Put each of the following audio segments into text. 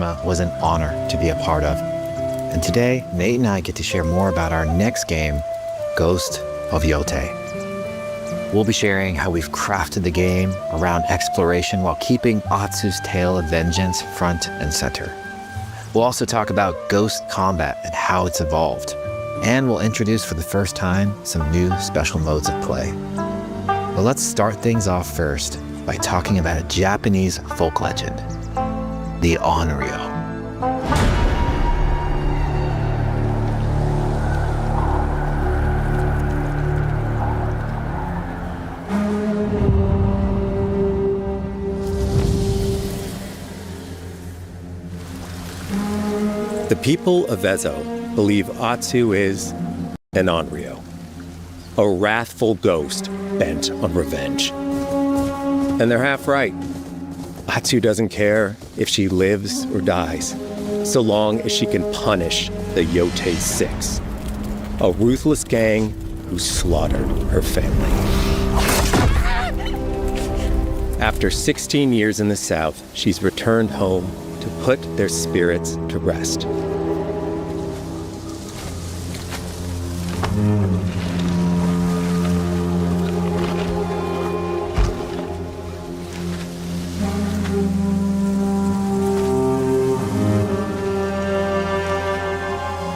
Digna was an honor to be a part of. And today, Nate and I get to share more about our next game, Ghost of Yotei. We'll be sharing how we've crafted the game around exploration while keeping Atsu's tale of vengeance front and center. We'll also talk about ghost combat and how it's evolved. And we'll introduce for the first time some new special modes of play. But let's start things off first by talking about a Japanese folk legend, the Onryo. The people of Ezo believe Atsu is an Onryo, a wrathful ghost bent on revenge. And they're half right. Atsu doesn't care if she lives or dies, so long as she can punish the Yotei 6, a ruthless gang who slaughtered her family. After 16 years in the South, she's returned home to put their spirits to rest.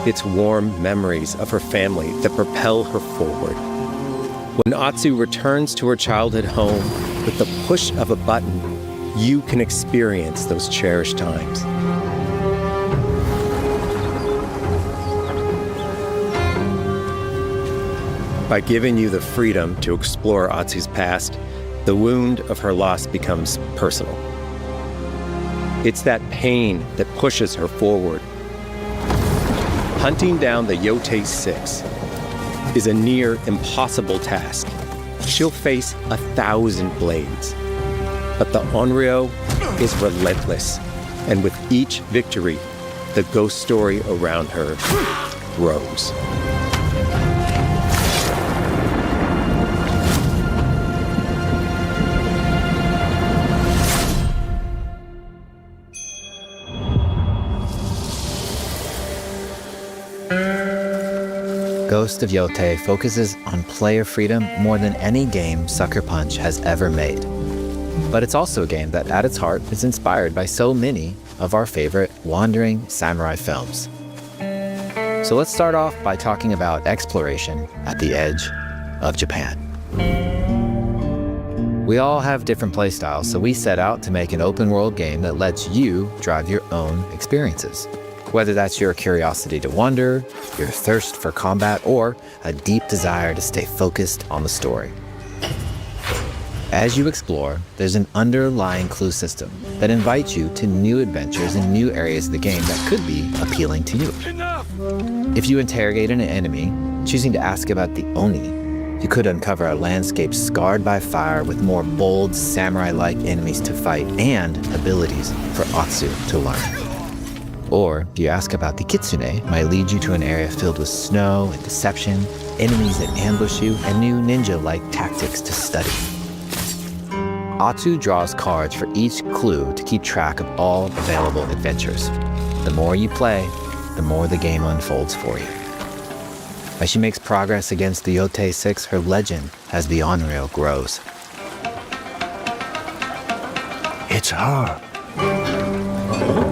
It's warm memories of her family that propel her forward. When Atsu returns to her childhood home, with the push of a button, you can experience those cherished times. By giving you the freedom to explore Atsu's past, the wound of her loss becomes personal. It's that pain that pushes her forward. Hunting down the Yotei 6 is a near impossible task. She'll face 1,000 blades. But the Onryo is relentless, and with each victory, the ghost story around her grows. Ghost of Yotei focuses on player freedom more than any game Sucker Punch has ever made. But it's also a game that, at its heart, is inspired by so many of our favorite wandering samurai films. So let's start off by talking about exploration at the edge of Japan. We all have different playstyles, so we set out to make an open-world game that lets you drive your own experiences. Whether that's your curiosity to wander, your thirst for combat, or a deep desire to stay focused on the story. As you explore, there's an underlying clue system that invites you to new adventures in new areas of the game that could be appealing to you. Enough! If you interrogate an enemy, choosing to ask about the Oni, you could uncover a landscape scarred by fire with more bold, samurai-like enemies to fight and abilities for Atsu to learn. Or, if you ask about the Kitsune, it might lead you to an area filled with snow and deception, enemies that ambush you, and new ninja-like tactics to study. Atsu draws cards for each clue to keep track of all available adventures. The more you play, the more the game unfolds for you. As she makes progress against the Yotei 6, her legend as the Onryo grows. It's her.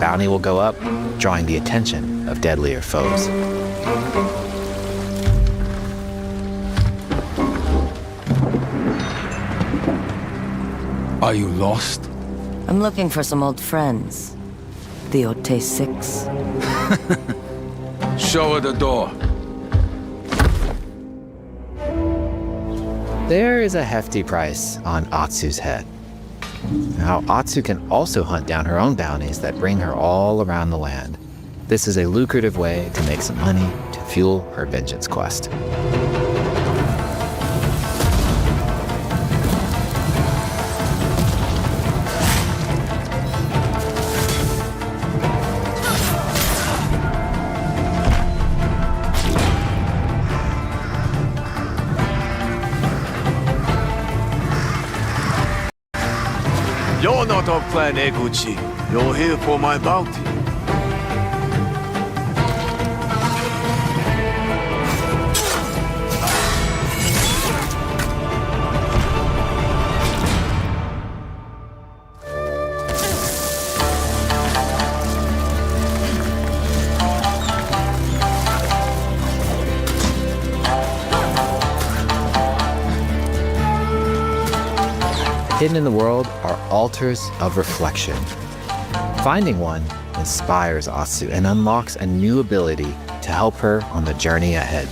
Bounty will go up, drawing the attention of deadlier foes. Are you lost? I'm looking for some old friends. The Yotei 6. Show her the door. There is a hefty price on Atsu's head. Now, Atsu can also hunt down her own bounties that bring her all around the land. This is a lucrative way to make some money to fuel her vengeance quest. You're not of Clan Eguchi. You're here for my bounty. hidden in the world are altars of reflection. Finding one inspires Atsu and unlocks a new ability to help her on the journey ahead.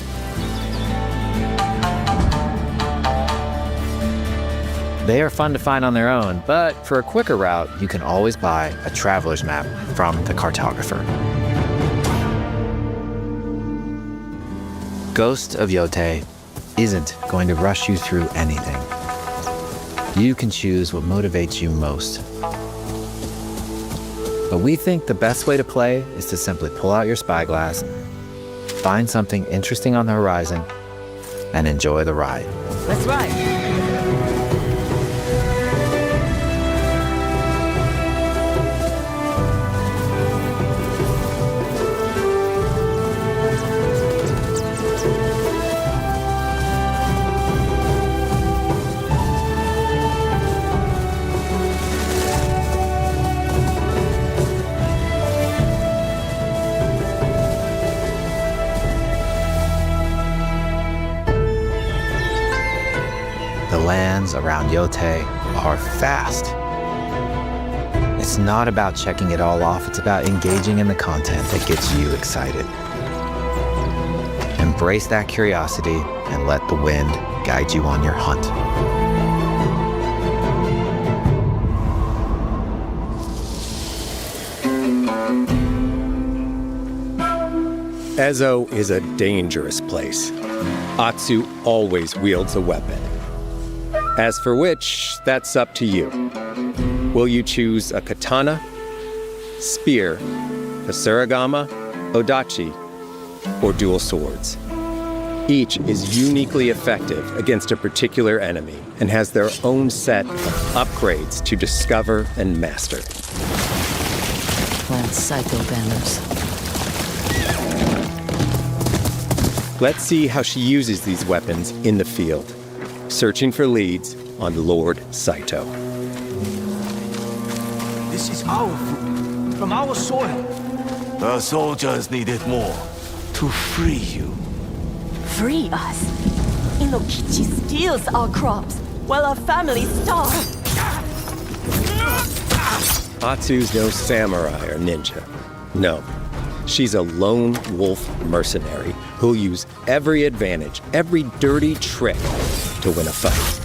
They are fun to find on their own, but for a quicker route, you can always buy a traveler's map from the cartographer. Ghost of Yotei isn't going to rush you through anything. You can choose what motivates you most. But we think the best way to play is to simply pull out your spyglass, find something interesting on the horizon, and enjoy the ride. Let's ride. The lands around Yotei are fast. It's not about checking it all off, it's about engaging in the content that gets you excited. Embrace that curiosity and let the wind guide you on your hunt. Ezo is a dangerous place. Atsu always wields a weapon. As for which, that's up to you. Will you choose a katana, spear, a surigama, odachi, or dual swords? Each is uniquely effective against a particular enemy and has their own set of upgrades to discover and master. Plant Saito banners. Let's see how she uses these weapons in the field, searching for leads on Lord Saito. This is our food, from our soil. The soldiers needed more to free you. Free us? Inokichi steals our crops, while our families starve. Atsu's no samurai or ninja. No, she's a lone wolf mercenary who'll use every advantage, every dirty trick to win a fight.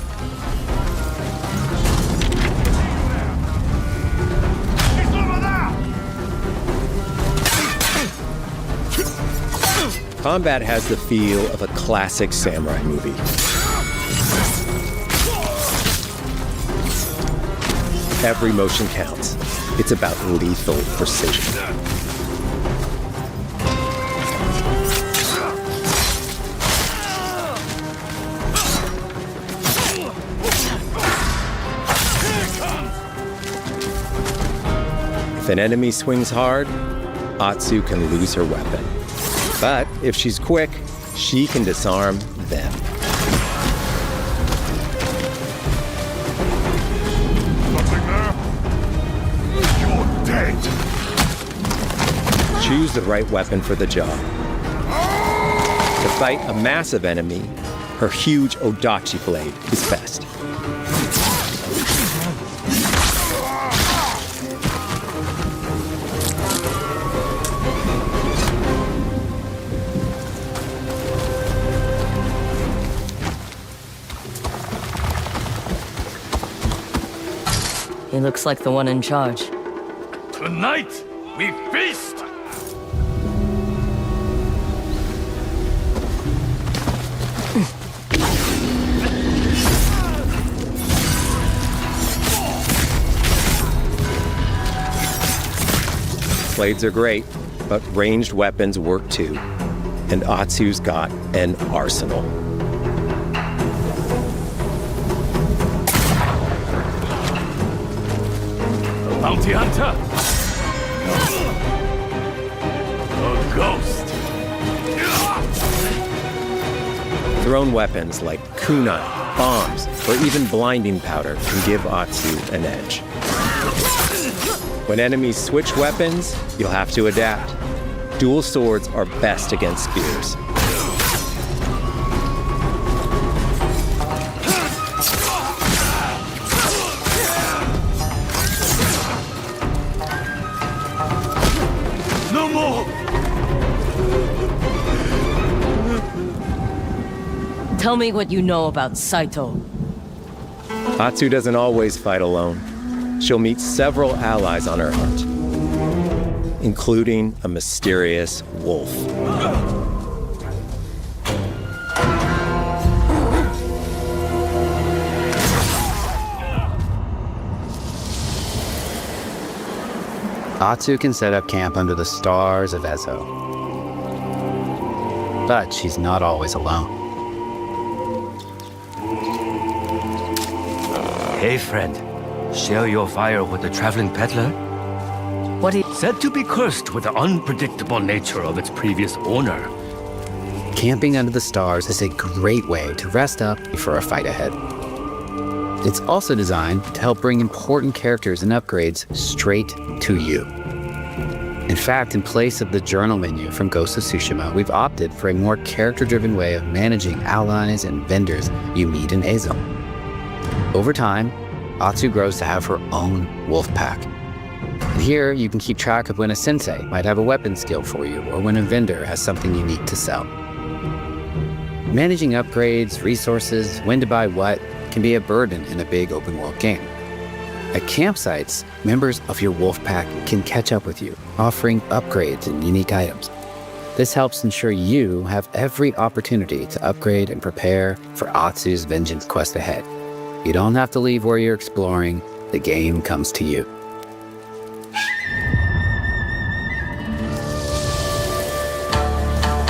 Combat has the feel of a classic samurai movie. Every motion counts. It's about lethal precision. If an enemy swings hard, Atsu can lose her weapon. But if she's quick, she can disarm them. Nothing there? You're dead. Choose the right weapon for the job. To fight a massive enemy, her huge odachi blade is best. He looks like the one in charge. Tonight, we feast! Blades are great, but ranged weapons work too. And Atsu's got an arsenal. Bounty hunter! A ghost! Thrown weapons like kunai, bombs, or even blinding powder can give Atsu an edge. When enemies switch weapons, you'll have to adapt. Dual swords are best against spears. more! Tell me what you know about Saito. Atsu doesn't always fight alone. She'll meet several allies on her hunt, including a mysterious wolf. Atsu can set up camp under the stars of Ezo. But she's not always alone. Hey, friend. Share your fire with the traveling peddler? What is... Said to be cursed with the unpredictable nature of its previous owner. Camping under the stars is a great way to rest up before a fight ahead. It's also designed to help bring important characters and upgrades straight to you. In fact, in place of the journal menu from Ghost of Tsushima, we've opted for a more character-driven way of managing allies and vendors you meet in Ezo. Over time, Atsu grows to have her own wolf pack. And here, you can keep track of when a sensei might have a weapon skill for you, or when a vendor has something unique to sell. Managing upgrades, resources, when to buy what, can be a burden in a big open-world game. At campsites, members of your wolf pack can catch up with you, offering upgrades and unique items. This helps ensure you have every opportunity to upgrade and prepare for Atsu's vengeance quest ahead. You don't have to leave where you're exploring, the game comes to you.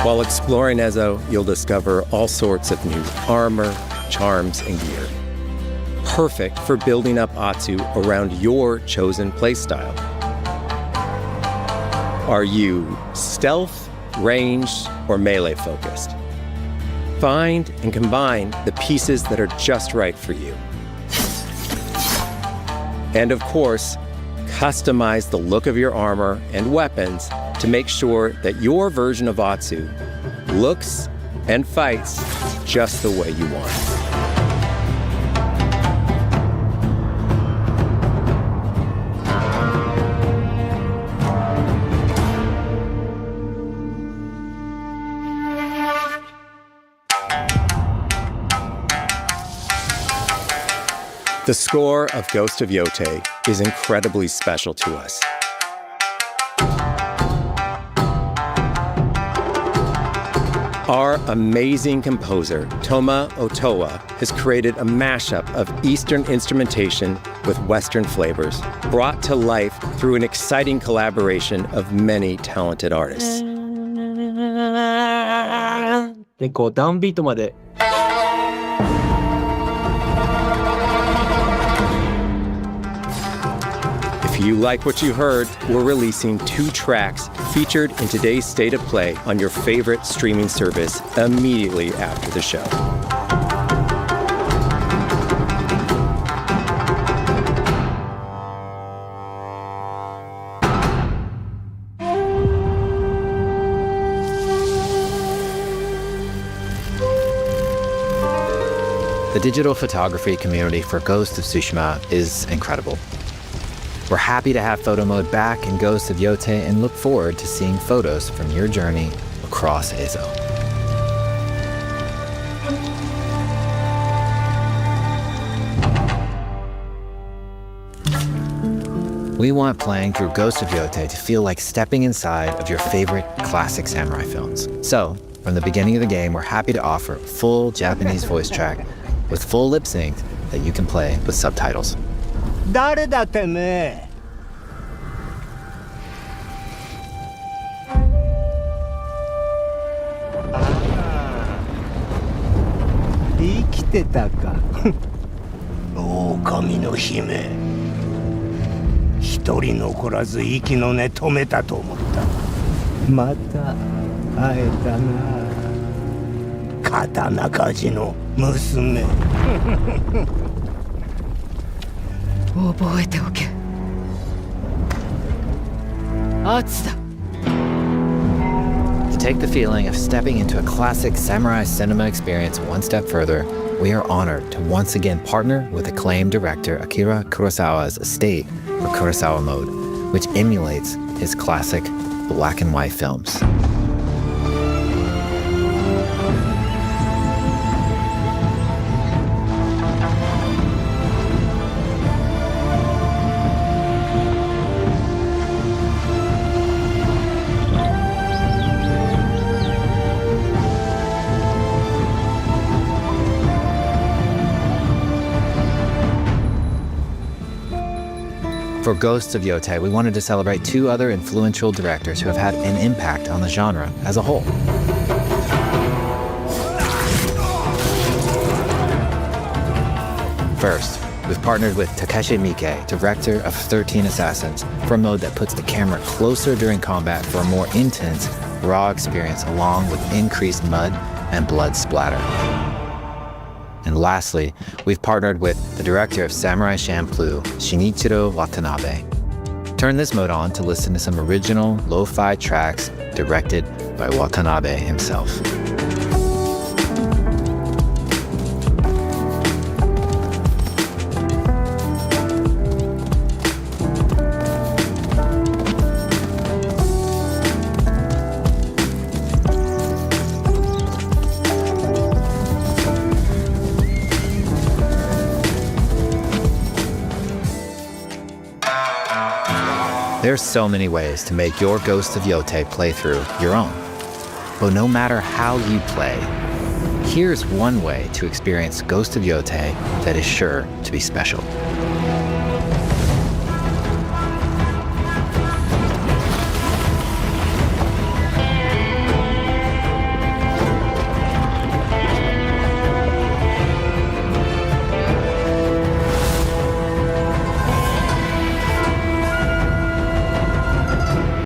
While exploring Ezo, you'll discover all sorts of new armor, charms, and gear. Perfect for building up Atsu around your chosen playstyle. Are you stealth, ranged, or melee focused? Find and combine the pieces that are just right for you. And of course, customize the look of your armor and weapons to make sure that your version of Atsu looks and fights just the way you want. The score of Ghost of Yotei is incredibly special to us. Our amazing composer, Toma Otoa, has created a mashup of Eastern instrumentation with Western flavors, brought to life through an exciting collaboration of many talented artists. で、こうダウンビートまで If you like what you heard, we're releasing 2 tracks featured in today's State of Play on your favorite streaming service immediately after the show. The digital photography community for Ghost of Tsushima is incredible. We're happy to have photo mode back in Ghost of Yotei and look forward to seeing photos from your journey across Ezo. We want playing through Ghost of Yotei to feel like stepping inside of your favorite classic samurai films. So, from the beginning of the game, we're happy to offer a full Japanese voice track with full lip sync that you can play with subtitles. 誰だてめえ生きてたか狼の姫一人残らず息の根止めたと思ったまた会えたな刀鍛冶の娘覚えておけ。アツだ。To take the feeling of stepping into a classic samurai cinema experience one step further, we are honored to once again partner with acclaimed director Akira Kurosawa's estate for Kurosawa Mode, which emulates his classic black and white films. For Ghost of Yotei, we wanted to celebrate two other influential directors who have had an impact on the genre as a whole. First, we've partnered with Takeshi Miike, director of 13 Assassins, for a mode that puts the camera closer during combat for a more intense, raw experience along with increased mud and blood splatter. And lastly, we've partnered with the director of Samurai Champloo, Shinichiro Watanabe. Turn this mode on to listen to some original lo-fi tracks directed by Watanabe himself. There's so many ways to make your Ghost of Yotei playthrough your own. But no matter how you play, here's one way to experience Ghost of Yotei that is sure to be special.